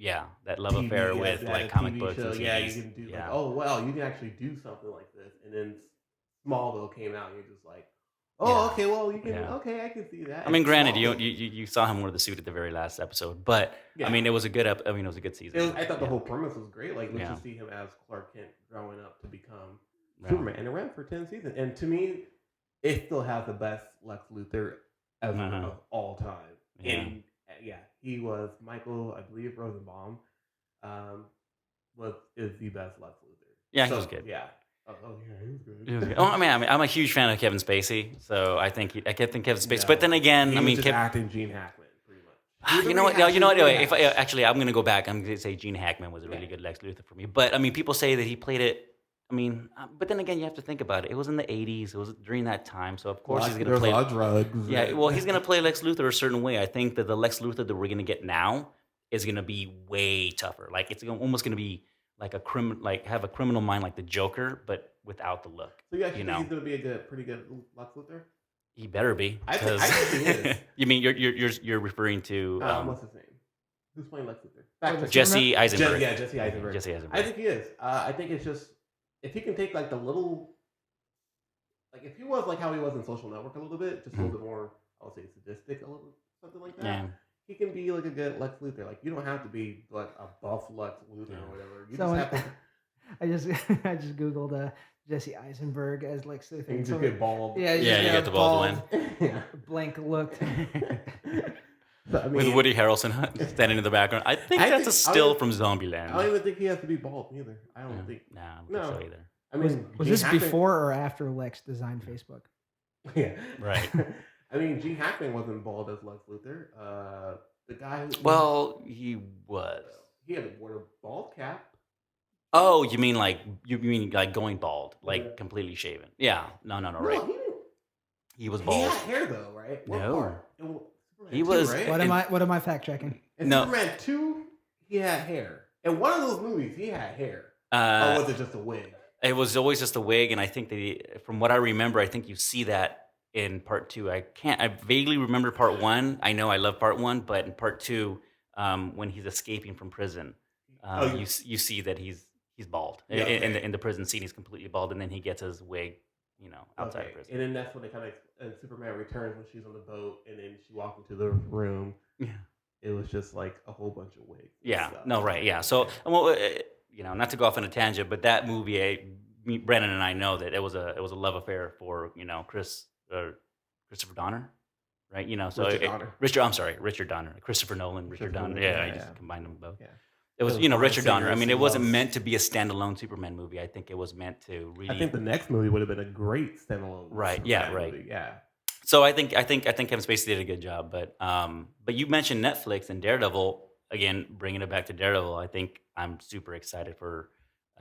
that love affair with like comic books and TVs. You can do like, oh wow, you can actually do something like this, and then Smallville came out and you're just like, okay, well you can I can see that. I mean, granted, you saw him wear the suit at the very last episode, but I mean, it was a good it was a good season. I thought the whole premise was great. Like, let's just see him as Clark Kent growing up to become Superman, and it ran for 10 seasons. And to me, it still has the best Lex Luthor ever of all time. And he was Michael, I believe Rosenbaum, is the best Lex Luthor. Yeah, he was good. Yeah. He was good. I mean, I'm a huge fan of Kevin Spacey, so I think Kevin Spacey. But then again, he was just acting Gene Hackman, pretty much. You know what? Anyway, I'm going to go back. I'm going to say Gene Hackman was a really good Lex Luthor for me. But I mean, people say that he played it I mean, but then again, you have to think about it. It was in the 80s. It was during that time. So, of course, he's going to There's play. a lot of drugs. Yeah, well, he's going to play Lex Luthor a certain way. I think that the Lex Luthor that we're going to get now is going to be way tougher. Like, it's almost going to be like have a criminal mind like the Joker, but without the look. So you actually think he's going to be a pretty good Lex Luthor? He better be. I think he is. You mean you're referring to what's his name? Who's playing Lex Luthor? Jesse Eisenberg. Jesse Eisenberg. Jesse Eisenberg. I think he is. I think it's just if he can take like the little, like if he was like how he was in Social Network a little bit, just a little bit more, I would say sadistic, a little something like that. Yeah. He can be like a good Lex Luthor. Like you don't have to be like a buff Lex Luthor or whatever. You just have to. I just googled Jesse Eisenberg as Lex Luthor. And you just get bald. Yeah, you get the bald one. Blank look. So, I mean, with Woody Harrelson standing in the background. I think that's a still from Zombieland. I don't even think he has to be bald either. I don't think. Nah, I don't think so either. I mean, was this before or after Lex designed Facebook? Yeah. Right. I mean, Gene Hackman wasn't bald as Lex Luthor. The guy who... he was. He had wore a bald cap. Oh, you mean like going bald, like completely shaven? Yeah. No, right. He was bald. He had hair though, right? No. He was. Right? What am I fact checking? In Superman 2, he had hair. In one of those movies, he had hair. Or was it just a wig? It was always just a wig, and I think from what I remember, I think you see that in part 2. I vaguely remember part 1. I know I love part 1, but in part 2, when he's escaping from prison, you see that he's bald. Yeah, in the prison scene, he's completely bald, and then he gets his wig, outside of prison. And then that's when they kind of Superman returns when she's on the boat, and then she walks into the room. Yeah, it was just like a whole bunch of wigs. Yeah, no, right, yeah. So, not to go off on a tangent, but that movie, Brandon and I know that it was a love affair for Christopher Donner, right? Richard Donner, Christopher Nolan, Richard Donner. Yeah, I just combined them both. Yeah. It was, Richard Donner. I mean, it wasn't meant to be a standalone Superman movie. I think it was meant to really. I think the next movie would have been a great standalone. Right. Superman Yeah. Right. Movie. Yeah. So I think Kevin Spacey did a good job, but you mentioned Netflix and Daredevil again, bringing it back to Daredevil. I think I'm super excited for.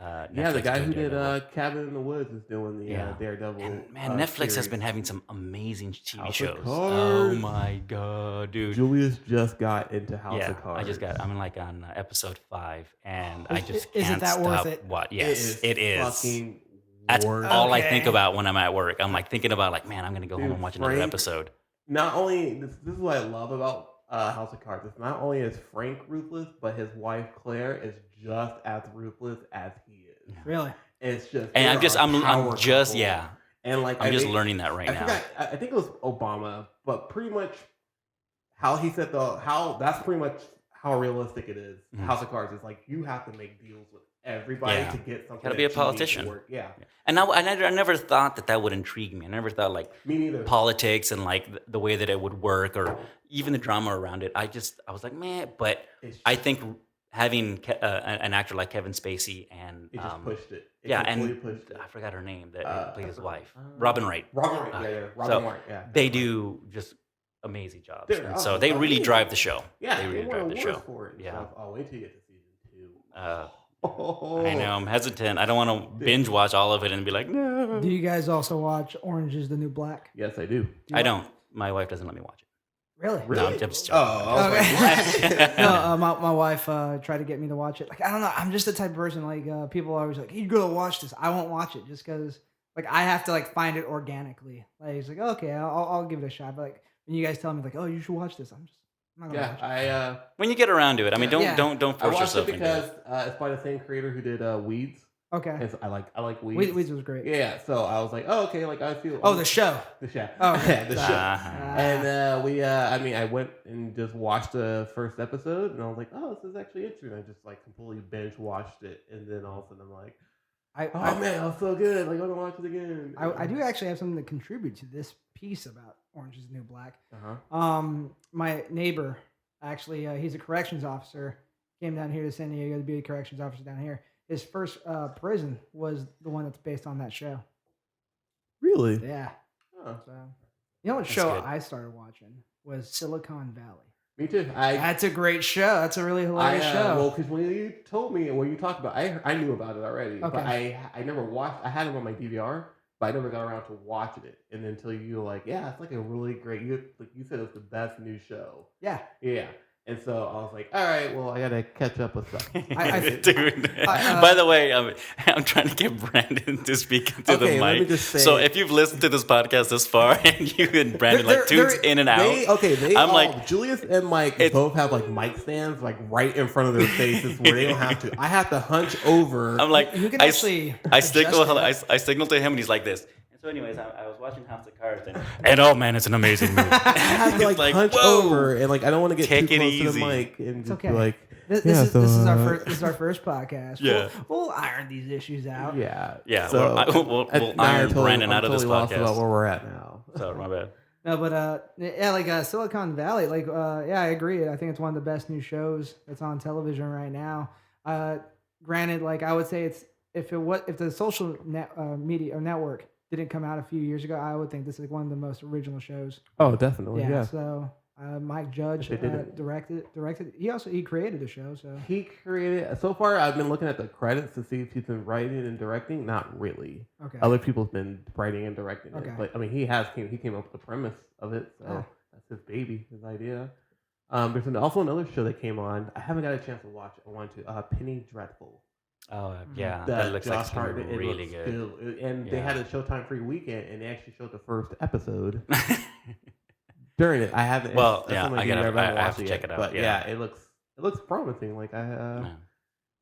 Netflix the guy who did Cabin in the Woods is doing the Daredevil. And man, Netflix series. has been having some amazing TV House shows. of Cards. Oh my god, dude! Julius just got into House of Cards. I'm on episode 5, and I just is can't it that stop. worth it? What? Yes, it is. Fucking That's worth all Okay. I think about when I'm at work. I'm like thinking about man, I'm gonna go home and watch another episode. Not only this is what I love about House of Cards. It's not only is Frank ruthless, but his wife Claire is just as ruthless as he is. Really? It's just, And I'm just and I'm just learning that right now. I think it was Obama, but pretty much how he said that's pretty much how realistic it is. Mhm. House of Cards is like you have to make deals with everybody to get something. Gotta be a politician. To work. Yeah. And I never thought that would intrigue me. I never thought me neither. Politics and the way that it would work or even the drama around it. I was like, man, but I think having an actor like Kevin Spacey and it just pushed it. Pushed it. I forgot her name that played his wife, Robin Wright. Robin Wright. Yeah. They do just amazing jobs. So they really drive the show. Yeah, they really drive the show. For it. Yeah. So I'll wait till you get to season 2. I know. I'm hesitant. I don't want to binge watch all of it and be like, no. Do you guys also watch Orange is the New Black? Yes, I do. I don't. My wife doesn't let me watch it. Really? No, I'm just joking. Okay. No, my wife tried to get me to watch it. I don't know. I'm just the type of person people are always like, "You gotta watch this." I won't watch it just because I have to find it organically. It's like, okay, I'll give it a shot. But when you guys tell me oh, you should watch this, I'm not gonna watch it. When you get around to it, I mean, don't force yourself into it. I watched it because it's by the same creator who did Weeds. Okay. I like Weeds. Weeds was great. Yeah, so I was like, oh, okay, I feel. Oh, the show. The show. Oh, okay. Yeah, the show. And I went and just watched the first episode, and I was like, oh, this is actually interesting. I just completely binge watched it, and then all of a sudden I'm like, man, that was so good. I'm gonna watch it again. I do actually have something to contribute to this piece about Orange is the New Black. My neighbor, actually, he's a corrections officer. Came down here to San Diego to be a corrections officer down here. His first prison was the one that's based on that show. Really? Yeah. Oh. So, what show good. I started watching was Silicon Valley. Me too. That's a great show. That's a really hilarious show. Well, because when you told me, when you talked about, I knew about it already, but Okay. I never watched. I had it on my DVR, but I never got around to watching it. And until you were like, yeah, it's like a really great. You said it's the best new show. Yeah. Yeah. And so I was like, all right, well, I gotta catch up with stuff. Dude, by the way, I'm trying to get Brandon to speak into the let me mic. just say- So if you've listened to this podcast this far and you and Brandon like tunes in and out, I'm like, Julius and Mike both have like mic stands like right in front of their faces where they don't have to. I have to hunch over. I'm like, You can I actually signal to him and he's like this. And so, anyways, I was watching House of Cards and oh man, it's an amazing movie. I have to like hunch whoa. over and like I don't want to get Take too it close to easy. the mic and It's just okay. be like, This yeah, is our first podcast. Yeah. We'll iron these issues out. yeah, Yeah, So we'll now iron I'm Brandon out of this lost about podcast. where we're at now. So my bad. No, but like Silicon Valley, like yeah, I agree. I think it's one of the best new shows that's on television right now. Granted, like I would say it's if the social media or network didn't come out a few years ago, I would think this is one of the most original shows. Oh, definitely, yeah. So Mike Judge If they didn't. directed. He created the show. So He created. So far, I've been looking at the credits to see if he's been writing and directing. Not really. okay. Other people's been writing and directing Okay. it, but I mean, he came up with the premise of it, so Ah. that's his baby, his idea. There's also another show that came on. I haven't got a chance to watch it. I want to. Penny Dreadful. Oh yeah, that looks like Josh it's gonna be Hartnett, it really looks good. And they Yeah. had a Showtime free weekend, and they actually showed the first episode during it. I haven't. Well, that's yeah, something I you gotta- never I have watched to it check yet, it out, But yeah. it looks promising. Like Yeah.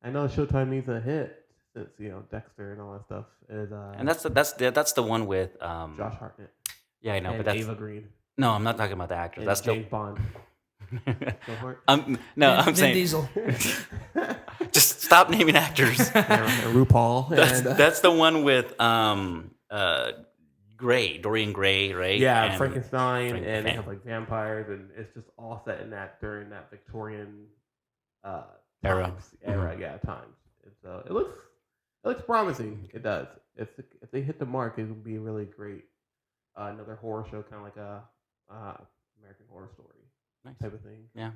I know Showtime needs a hit since Dexter and all that stuff is. And that's the one with Josh Hartnett. Yeah, I know, and but that's Ava Green. no, I'm not talking about the actors. And That's James the Bond. Go for it. I'm Vin saying Diesel. just stop naming actors. and RuPaul. That's the one with Gray, Dorian Gray, right? Yeah, And Frankenstein, and they Frankenstein. have like vampires, and it's just all set in during that Victorian Era. times. Times. And so it looks promising. It does. If they hit the mark, it would be really great. Another horror show, kind of like a American Horror Story Nice. type of thing. Yeah.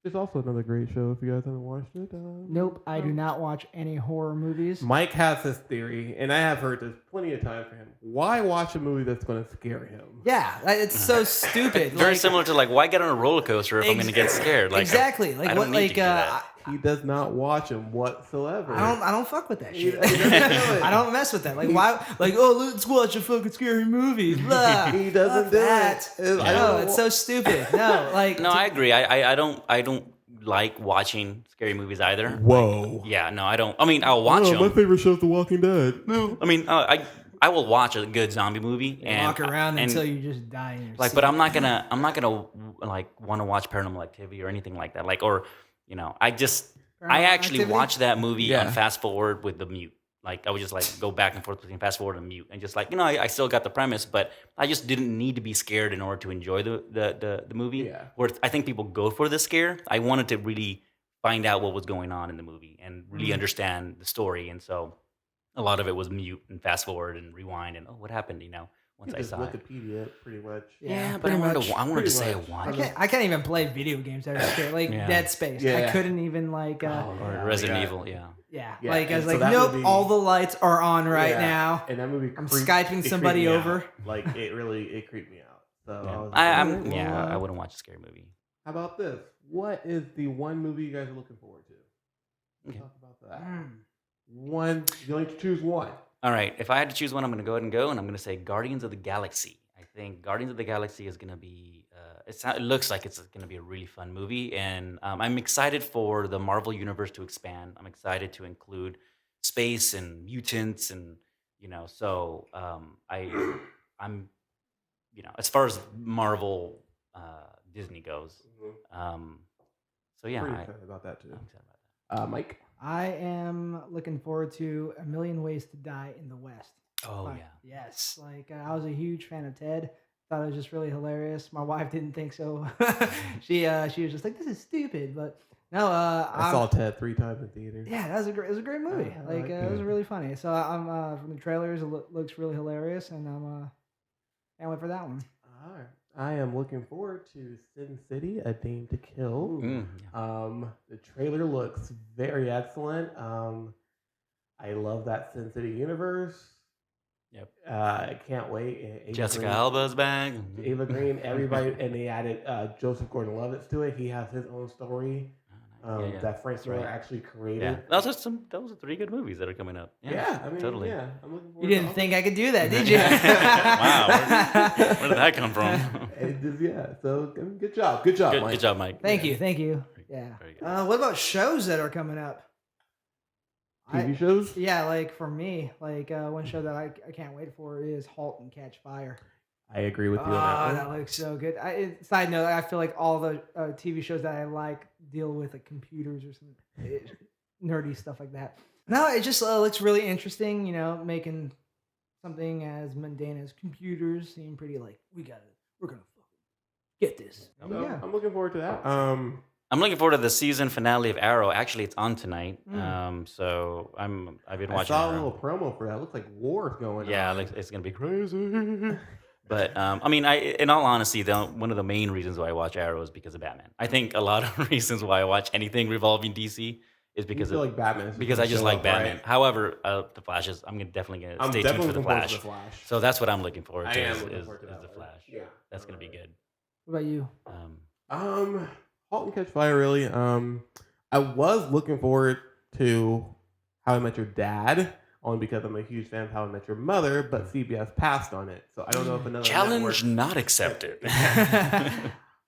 There's also another great show if you guys haven't watched it. Nope, I do not watch any horror movies. Mike has this theory, and I have heard this plenty of times for him. Why watch a movie that's going to scare him? Yeah, it's so stupid. Very Like, similar to like why get on a roller coaster if I'm going to get scared? Like exactly. Like I don't what? need Like to do that. He does not watch them whatsoever. I don't fuck with that shit. doesn't do it. I don't mess with that. Like why? Like let's watch a fucking scary movie. Blah. He doesn't Fuck do that. it. I No, don't it's so stupid. No, like No, I agree. I don't like watching scary movies either. Whoa. Yeah, no, I don't. I mean, I'll watch them. favorite show is The Walking Dead. No, I mean, I will watch a good zombie movie and walk around and, until you just die in your like, seat. but I'm not gonna like want to watch Paranormal Activity or anything like that. Like, or I Paranormal actually Activity? watched that movie Yeah. on fast forward with the mute. Like I would just like go back and forth between fast forward and mute, and just like I still got the premise, but I just didn't need to be scared in order to enjoy the movie. Yeah. Where I think people go for the scare. I wanted to really find out what was going on in the movie and really understand the story, and so a lot of it was mute and fast forward and rewind and what happened, once I Just saw it. Wikipedia, pretty much. Yeah, but pretty I wanted much. to say Pretty I much. wanted. I can't even play video games that are scary. Like Yeah. Dead Space. I Yeah. couldn't even like. Or Resident Evil, yeah. Yeah. Yeah, Like I was and so like, that nope, movie- all the lights are on right Yeah. now. And that movie I'm creeped- Skyping it somebody creeped me over. out. Like it creeped me out. So I was like, I "Alright, well, I wouldn't watch a scary movie. How about this? What is the one movie you guys are looking forward to? Let's Okay. talk about that. Mm. One. You only have to choose one. All right, if I had to choose one, I'm going to go ahead and go, and I'm going to say Guardians of the Galaxy. I think Guardians of the Galaxy is going to be. It looks like it's going to be a really fun movie, and I'm excited for the Marvel universe to expand. I'm excited to include space and mutants, and so I'm as far as Marvel Disney goes. So yeah, Pretty I'm excited about that too. excited about that. Mike. I am looking forward to A Million Ways to Die in the West. Oh Like, yeah. Yes. Like I was a huge fan of Ted. Thought it was just really hilarious. My wife didn't think so. she was just like, this is stupid. But no, I saw Ted 3 times in theater. yeah, it was a great movie. I like It was it. really funny. So I'm from the trailers, it looks really hilarious, and I'm can't wait for that one. All right. I am looking forward to Sin City: A Dame to Kill. The trailer looks very excellent. I love that Sin City universe. Yep. I can't wait. Ava Jessica Green- Alba's back. Ava Green, everybody, and they added Joseph Gordon-Levitt to it. He has his own story that Frank Miller actually created. Yeah, those are 3 good movies that are coming up. Yeah, I mean, totally. Yeah, I'm looking forward You to didn't all think I could do that, did you? Wow, where did that come from? It just, yeah, so good job, Mike. Good job, Mike. Thank you. Yeah. Very good. What about shows that are coming up? TV shows? Yeah, like for me, like one show that I can't wait for is *Halt and Catch Fire*. I agree with you on that one. That looks so good. Side note, I feel like all the TV shows that I like deal with like computers or some nerdy stuff like that. No, it just looks really interesting. You know, making something as mundane as computers seem pretty like we're gonna fucking get this. So, Yeah. I'm looking forward to that. I'm looking forward to the season finale of Arrow. Actually, it's on tonight. So I've been I watching saw a Arrow. little promo for that. It looks like war's going Yeah, on. like, it's gonna be crazy. But I mean, in all honesty, one of the main reasons why I watch Arrow is because of Batman. I think a lot of reasons why I watch anything revolving DC is because you feel of like Batman. is because gonna I just show like up, Batman. right? However, the Flash is. I'm definitely gonna stay tuned for the looking forward Flash. to the Flash. So that's what I'm looking forward to. I am is looking forward to that the one. Flash. Yeah, That's gonna be good. What about you? *Halt and Catch Fire*. Really. I was looking forward to *How I Met Your Dad*, only because I'm a huge fan of *How I Met Your Mother*, but CBS passed on it, so I don't know if another Challenge network. not accepted.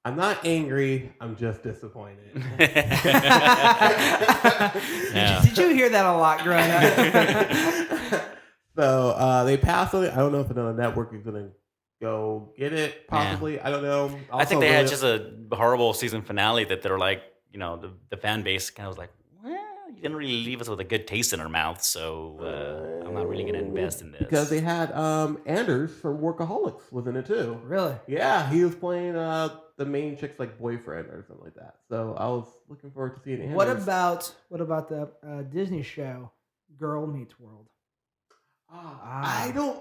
I'm not angry. I'm just disappointed. Yeah. Did you hear that a lot growing up? So they passed on it. I don't know if another network is gonna go get it. Possibly. I don't know. I think they had just a horrible season finale that they're like, you know, the fan base kind of was like, well, you didn't really leave us with a good taste in our mouth, so I'm not really going to invest in this. Because they had Anders from Workaholics was in it too. Really? Yeah, he was playing the main chick's like boyfriend or something like that. So I was looking forward to seeing Anders. What about the Disney show Girl Meets World? I don't.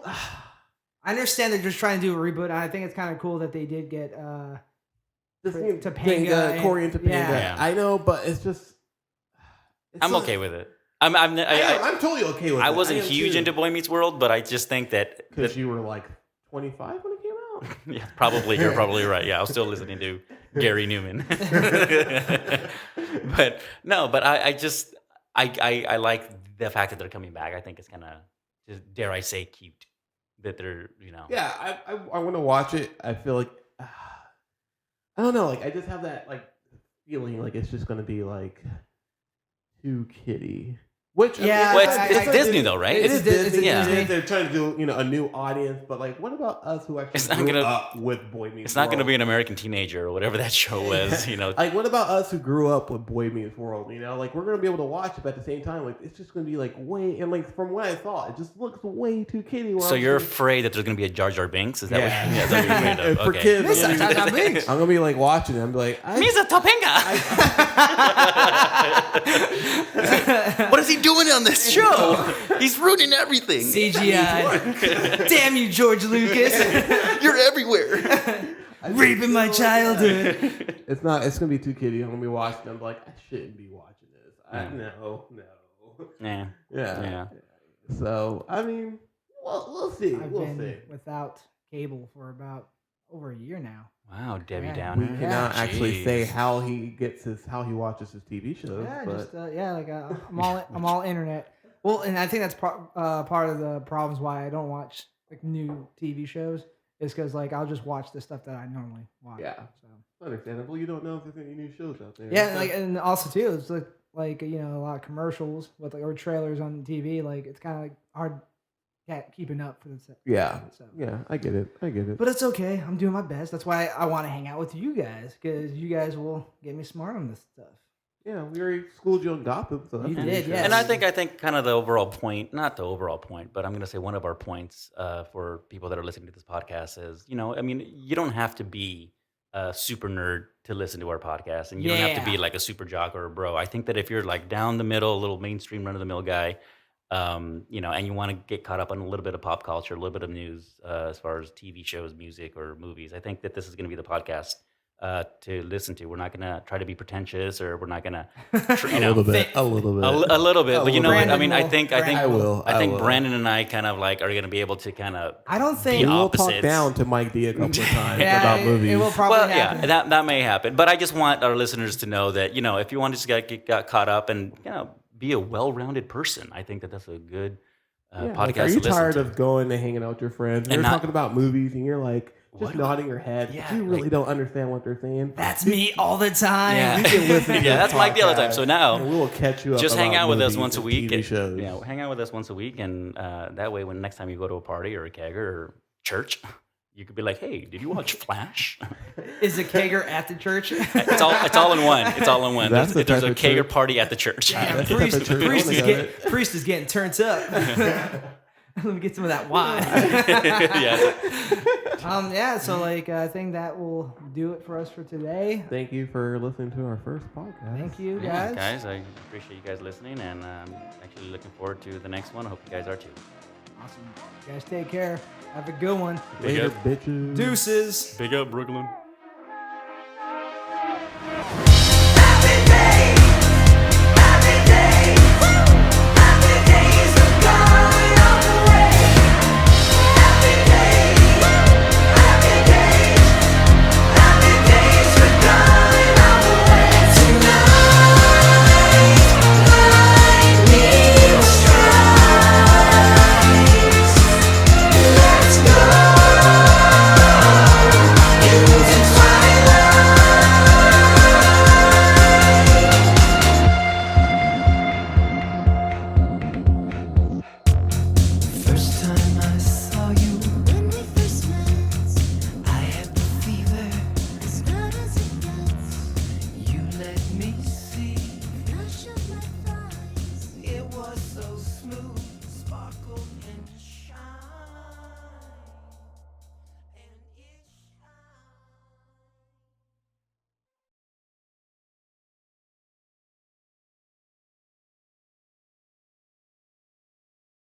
I understand they're just trying to do a reboot. I think it's kind of cool that they did get Topanga Corey and Topanga. Yeah. I know, but it's just. I'm okay with it. I'm totally okay with it. I wasn't am huge too. into Boy Meets World, but I just think that Because you were like 25 when it came out? yeah, probably you're probably right. Yeah, I was still listening to Gary Newman. but I like the fact that they're coming back. I think it's kind of, just dare I say, cute that they're, you know. Yeah, I want to watch it. I feel like, I don't know, like I just have that like feeling like it's just going to be like too kiddie. Which Yeah, Well, it's Disney though, right? It is Disney. Yeah. They're trying to do a new audience, but like, what about us who It's actually not grew gonna- up with Boy Meets It's not going to World? be an American Teenager or whatever that show was, you know. Like, what about us who grew up with Boy Meets World? You know, like we're gonna be able to watch it, but at the same time, like it's just gonna be like way and like from what I thought, it just looks way too kiddie. So you're afraid that there's going to be a Jar Jar Binks? Is that what Yeah. yeah, that's what you're afraid of? For Okay. kids, Miss I'm Jar Jar gonna, be, Binks. I'm gonna be like watching it. I'm be like, Misa Topanga! What is he doing on this show? He's ruining everything. CGI. Damn you, George Lucas. You're everywhere. Raping my childhood. it's not. It's gonna be too kiddie. I'm gonna be watching. I'm like, I shouldn't be watching this. No. Yeah. Yeah. So I mean, we'll see. I've We'll been see. without cable for about over a year now. Wow, Debbie Yeah. Downer. We cannot actually Jeez. say how he watches his TV shows. Yeah, but just I'm all internet. Well, and I think that's part of the problems why I don't watch like new TV shows is because like I'll just watch the stuff that I normally watch. Yeah. So. understandable. You don't know if there's any new shows out there. Yeah, So- like and also too, it's like you know a lot of commercials with like or trailers on TV. Like it's kind of like hard keeping up for the set. yeah, So. yeah. I get it. But it's okay. I'm doing my best. That's why I want to hang out with you guys because you guys will get me smart on this stuff. Yeah, we already schooled you on Gotham, so that's You a did, good yes. show. And I think kind of the overall point, not the overall point, but I'm going to say one of our points for people that are listening to this podcast is, you know, I mean, you don't have to be a super nerd to listen to our podcast, and you don't have to be Yeah. like a super jock or a bro. I think that if you're like down the middle, a little mainstream run of the mill guy, you know, and you want to get caught up on a little bit of pop culture, a little bit of news as far as TV shows, music, or movies, I think that this is going to be the podcast to listen to. We're not going to try to be pretentious, or we're not going to, you know, a little bit. a little bit. But you know what? I mean, I think I will. Brandon and I kind of like are going to be able to kind of. I don't think be We'll talk opposites. down to Mike D a couple of times Yeah, about movies. It will probably Well, happen. yeah, that may happen. But I just want our listeners to know that, you know, if you want to just get caught up and, you know, be a well-rounded person, I think that that's a good podcast Like, are to you listen tired to. of going and hanging out with your friends? And You're not- talking about movies, and you're like just What? nodding your head. Yeah, But you really don't understand what they're saying. That's me all the time. Yeah. You can listen to Yeah, this that's Mike the other time. podcast, So now, and we will catch you up. just hang about out with us movies once a and week. TV shows. Yeah, hang out with us once a week, and that way, when next time you go to a party or a kegger or church, you could be like, "Hey, did you watch Flash?" Is the kegger at the church? It's all in one. It's all in one. That's the There's type a of kegger church. party at the church. That's the type of church I wanna go to. Priest is getting turned up. Let me get some of that wine. Yeah. Yeah, so like I think that will do it for us for today. Thank you for listening to our first podcast. Thank you, Yeah, guys. guys, I appreciate you guys listening, and I'm actually looking forward to the next one. I hope you guys are too. Awesome. You guys take care. Have a good one. Later, bitches. Deuces. Big up, Brooklyn.